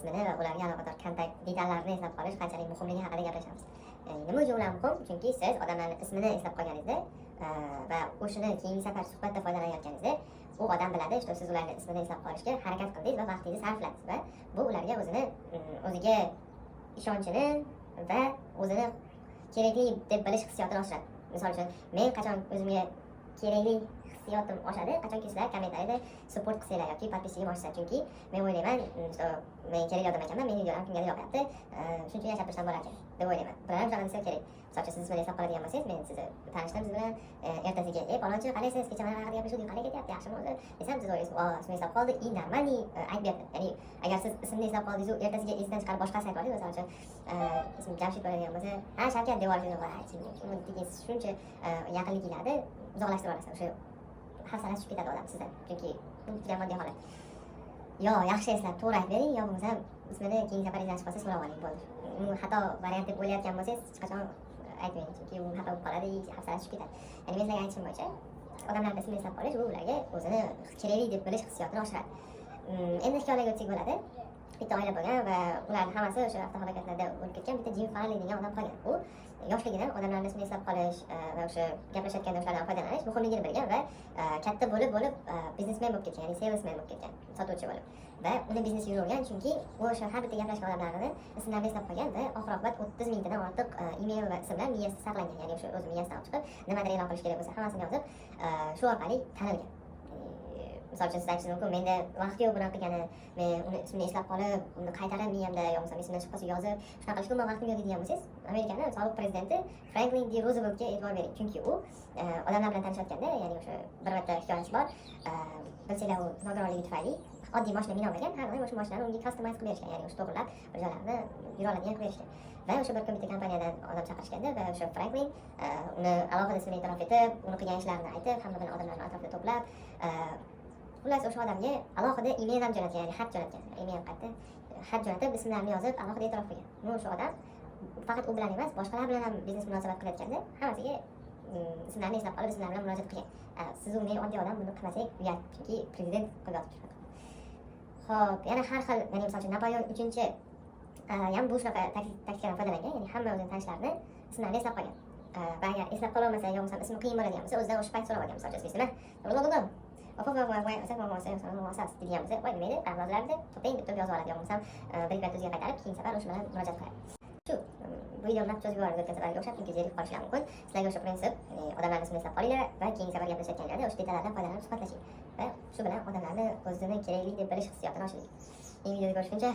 ismini va ularga aloqador kontakt detallarni eslab qolish qanchalik muhimligi haqida gaplashamiz. Nima uchun ular muhim? Chunki siz odamlarning ismini eslab qolganingizda va o'shani keyingi safar suhbatda foydalanayotganingizda u odam biladi, что siz ularning ismini eslab qolishga harakat qildingiz va vaqtingizni sarfladingiz va bu ularga o'ziga ishonchini va o'zini kerakli deb bilish hissiyotini oshiradi. Misol uchun, men qachon o'zimga kerakli hissiyotim oshadi, qachonki sizlar kommentariyada support qilsanglar yoki podpisligim oshsa, chunki men o'ylayman, men kerak odam ekanman, meni videolarim kimgadir yoqyapti, shuncha yashab tursam bo'lar ekan deb o'ylayman. Bular ham desa kerak. Misol uchun siz ismini eslab qoladigan bo'lsangiz, men sizni tanishdim, siz bilan ertasiga, "Palonchi, qalaysiz? Kecha mana haqida gapirishdik, qalay ketyapti, yaxshimi o'zi?" desam, siz o'ylaysiz, ismini eslab qoldi, и нормальный aytib berdi. Ya'ni agar siz ismini eslab qoldingiz, ertasiga esdan chiqarib boshqasi aytib yuborsangiz, misol uchun, ismi Jamshid bo'ladigan bo'lsa, "Ha, Shavkat" deb yuborishingiz shuncha yaqinliklarni uzoqlashtirib olasiz. O'sha hafsalasi tushib ketadi odam sizdan. Chunki bu juda moddiy holat. Yo yaxshi eslab to'g'ri aytib bering, yo bo'lmasa ismini keyingi safaringizdan chiqsa so'rab oling, bo'ldi. Uni xato variant deb o'ylayotgan bo'lsangiz, hech qachon aytmang, chunki u xato bo'lib qoladi, hafsalasi tushib ketadi. Ya'ni men sizlarga aytishim bo'yicha, odamlarning ismini eslab qolish bu ularga o'zini kerakli deb bilish hissiyotini oshiradi. Endi hikoyaga o'tsak bo'ladi. Bitta oila bo'lgan va ularning hammasi o'sha avtohalokatlarda o'lib ketgan bitta Jim Farley degan odam qolgan. U yoshligidan odamlarning ismini eslab qolish va o'sha gaplashayotganda o'shalardan foydalanish muhimligini bilgan va katta bo'lib biznesmen bo'lib ketgan, ya'ni salesman bo'lib ketgan, sotuvchi bo'lib. Va uni biznesi yuravergan, chunki u o'sha har bitta gaplashgan odamlarni ismlarini eslab qolgan va oxir-oqibat 30 mingtadan ortiq email va ismlar miyasida saqlangan. Ya'ni o'sha o'z miyasidan olib chiqib, nimadir e'lon qilish kerak bo'lsa, hammasini yozib, shu orqali tanilgan. Misol uchun siz aytishingiz mumkin, menda vaqt yo'q bunaqa qilgani, men uni ismini eslab qolib, uni qaytarib miyamda, yo bo'lmasa ismini chiqib qolsa yozib, shunaqa qilishga men vaqtim yo'q deydigan bo'lsangiz, Amerikaning sobiq prezidenti Franklin D. Rooseveltga e'tibor bering, chunki u odamlar bilan tanishayotganda, ya'ni o'sha bir marta hikoyasi bor, bilsanglar u nogironligi tufayli oddiy mashina mina olmagan, har doim o'sha mashinani unga customize qilib berishgan, ya'ni o'sha to'g'rilab bir joylarni yura oladigan qilib berishgan. Va o'sha bir bitta kompaniyadan odam chaqirishganda va o'sha Franklin uni alohida ismini e'tirof etib, uni qilgan ishlarini aytib, hamma bilan odamlarni atrofida to'plab, xullas o'sha odamga alohida email ham jo'natgan, ya'ni xat jo'natgan. Email qayta xat jo'natib, ismlarini yozib, alohida e'tirof qilgan. Bu o'sha odam faqat u bilan emas, boshqalar bilan ham biznes munosabat qilayotganda hammasiga ismlarini eslab qolib, ismlari bilan murojaat qilgan. Siz u men oddiy odam buni qilmasak uyat, chunki prezident qilib yotibdi. Xo'p, yana har xil, ya'ni misol uchun Napoleon 3-chi ham bu shunaqa taktikadan foydalangan, ya'ni hamma o'zining tanishlarini ismlarini eslab qolgan. Va agar eslab qololmasa, yo bo'lmasa ismi qiyin bo'ladigan bo'lsa, o'zidan o'sha payt so'rab olgan, misol uchun ismini nima? degan bo'lsa, voy nimaydi, yozlarni to'plang deb yozib oladi, yo bo'lmasam bir-ikki o'ziga qaytarib, keyingi safar o'sha bilan murojaat qiladi. Shu bu videoni cho'zib yuborib o'tgan safarga o'xshab, chunki zerikib qolishlari mumkin. Sizlarga o'sha prinsip, odamlarning ismini eslab qolinglar va keyingi safar gaplashayotganlarda o'sha detallardan foydalanib suhbatlashing va shu bilan odamlarni o'zini kerakli deb bilish hissiyotini oshiring. Yangi videoda ko'rishguncha